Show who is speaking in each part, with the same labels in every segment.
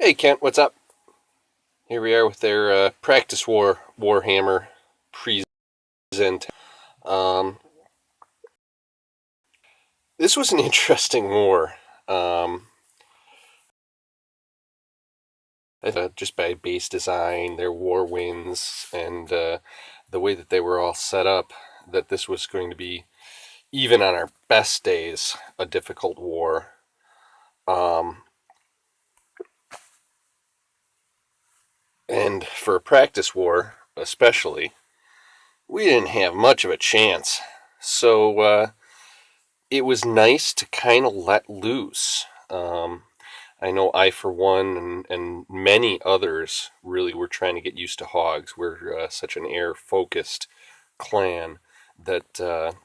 Speaker 1: Hey Kent, what's up? Here we are with their practice Warhammer present. Um, this was an interesting war. Um, just by base design, their war wins, and the way that they were all set up, that this was going to be, even on our best days, a difficult war. Um, and for a practice war, especially, we didn't have much of a chance. So it was nice to kind of let loose. I know I, for one, and many others, really were trying to get used to hogs. We're such an air-focused clan that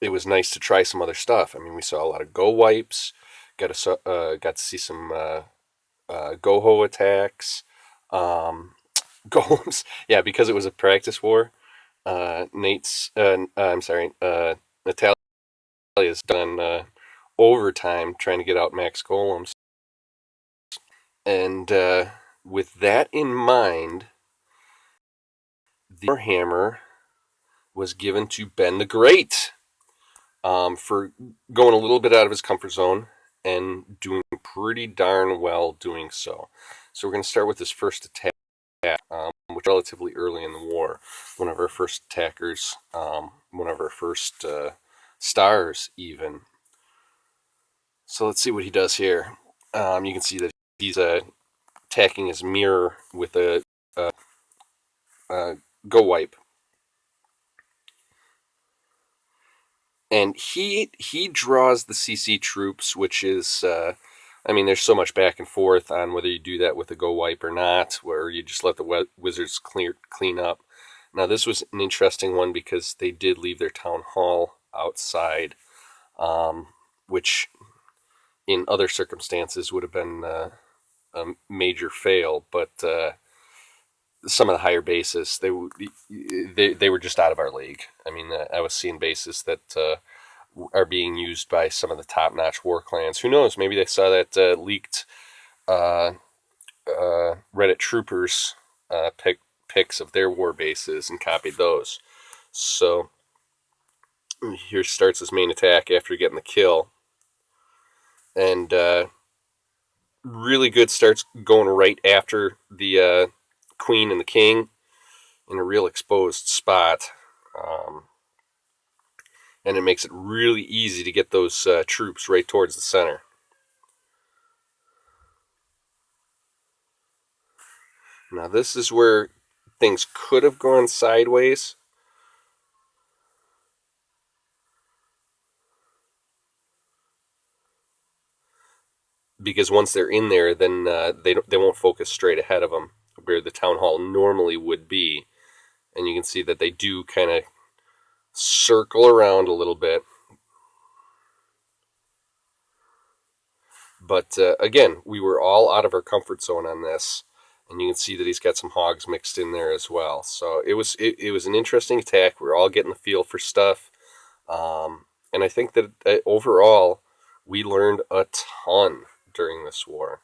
Speaker 1: it was nice to try some other stuff. I mean, we saw a lot of go wipes, got to see some go-ho attacks, golems. Yeah, because it was a practice war. Natalia's done overtime trying to get out max golems. And with that in mind, the Warhammer was given to Ben the Great for going a little bit out of his comfort zone and doing pretty darn well doing so. So we're going to start with his first attack, which was relatively early in the war. One of our first attackers, one of our first stars, even. So let's see what he does here. You can see that he's attacking his mirror with a go wipe, and he draws the CC troops, which is I mean, there's so much back and forth on whether you do that with a go wipe or not, where you just let the wizards clean up. Now this was an interesting one because they did leave their town hall outside, which in other circumstances would have been a major fail, but some of the higher bases, they were just out of our league. I mean, I was seeing bases that are being used by some of the top-notch war clans. Who knows? Maybe they saw that leaked uh, Reddit troopers pics of their war bases and copied those. So here starts his main attack after getting the kill, and really good starts going right after the queen and the king in a real exposed spot. And it makes it really easy to get those troops right towards the center. Now this is where things could have gone sideways. Because once they're in there, then they won't focus straight ahead of them, where the town hall normally would be. And you can see that they do kind of circle around a little bit. But again, we were all out of our comfort zone on this, and you can see that he's got some hogs mixed in there as well. So it was an interesting attack. We were all getting the feel for stuff, and I think that overall we learned a ton during this war.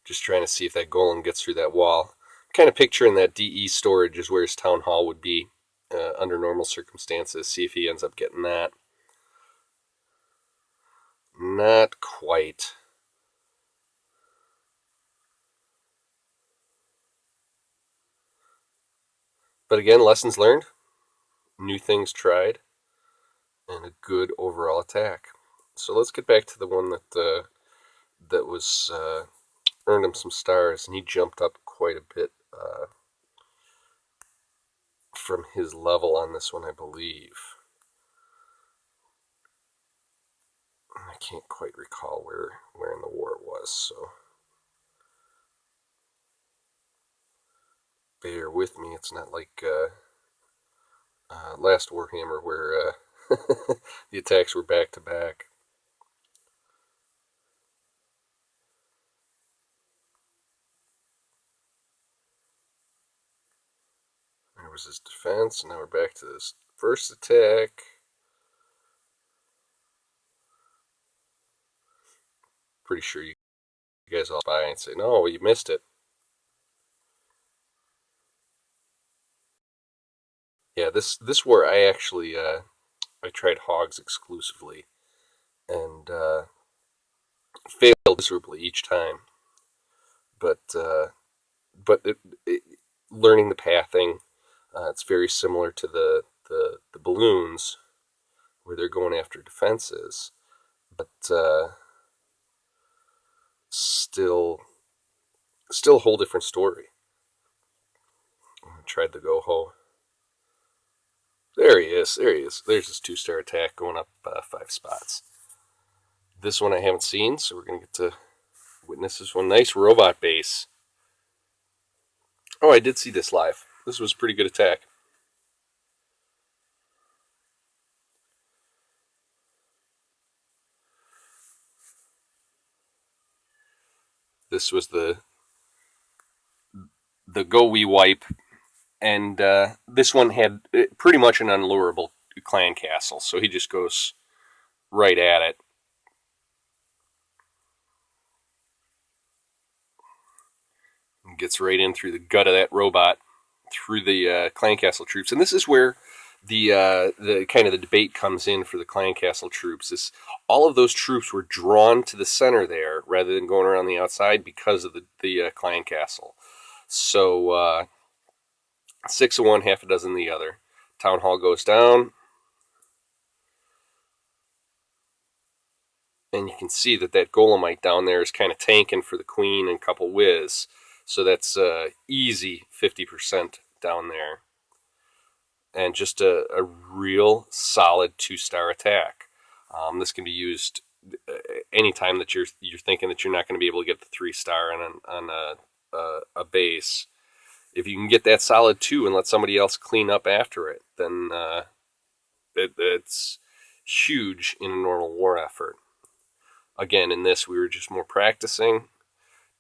Speaker 1: Just trying to see if that golem gets through that wall. Kind of picturing that DE storage is where his town hall would be under normal circumstances. See if he ends up getting that. Not quite. But again, lessons learned, new things tried, and a good overall attack. So let's get back to the one that was earned him some stars, and he jumped up quite a bit from his level on this one, I believe. I can't quite recall where in the war it was, so bear with me. It's not like last Warhammer where the attacks were back to back. was his defense. Now we're back to this first attack. Pretty sure you guys all buy and say, no, you missed it. Yeah, this war I actually I tried hogs exclusively and failed miserably each time. But learning the pathing, it's very similar to the balloons where they're going after defenses, but still a whole different story. I tried the go ho. There he is. There's his 2-star attack going up 5 spots. This one I haven't seen, so we're going to get to witness this one. Nice robot base. Oh, I did see this live. This was a pretty good attack. This was the go we wipe, and this one had pretty much an unlurable clan castle, so he just goes right at it. And gets right in through the gut of that robot, through the clan castle troops, and this is where the kind of the debate comes in for the clan castle troops. Is all of those troops were drawn to the center there rather than going around the outside because of the clan castle. So 6 of one, half a dozen the other. Town hall goes down, and you can see that Golemite down there is kind of tanking for the queen and a couple whiz. So that's easy 50% down there. And just a real solid 2-star attack. This can be used anytime that you're thinking that you're not going to be able to get the 3-star on a base. If you can get that solid 2 and let somebody else clean up after it, then it's huge in a normal war effort. Again, in this, we were just more practicing,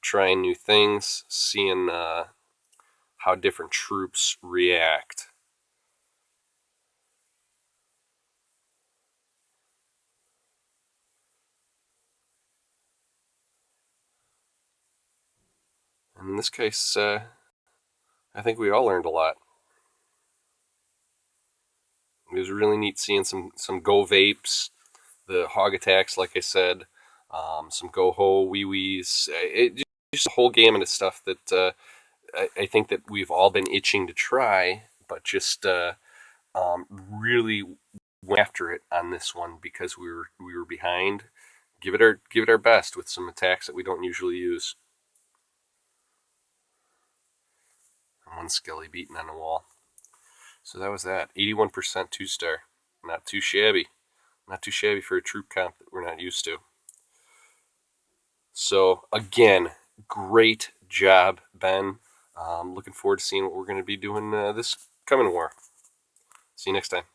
Speaker 1: trying new things, seeing how different troops react. And in this case, I think we all learned a lot. It was really neat seeing some go vapes, the hog attacks, like I said, some go ho wee wees. Just a whole gamut of stuff that I think that we've all been itching to try, but just really went after it on this one because we were behind. Give it our best with some attacks that we don't usually use. One skelly beaten on the wall. So that was that. 81% 2-star. Not too shabby. Not too shabby for a troop comp that we're not used to. So again, great job, Ben. Looking forward to seeing what we're going to be doing this coming war. See you next time.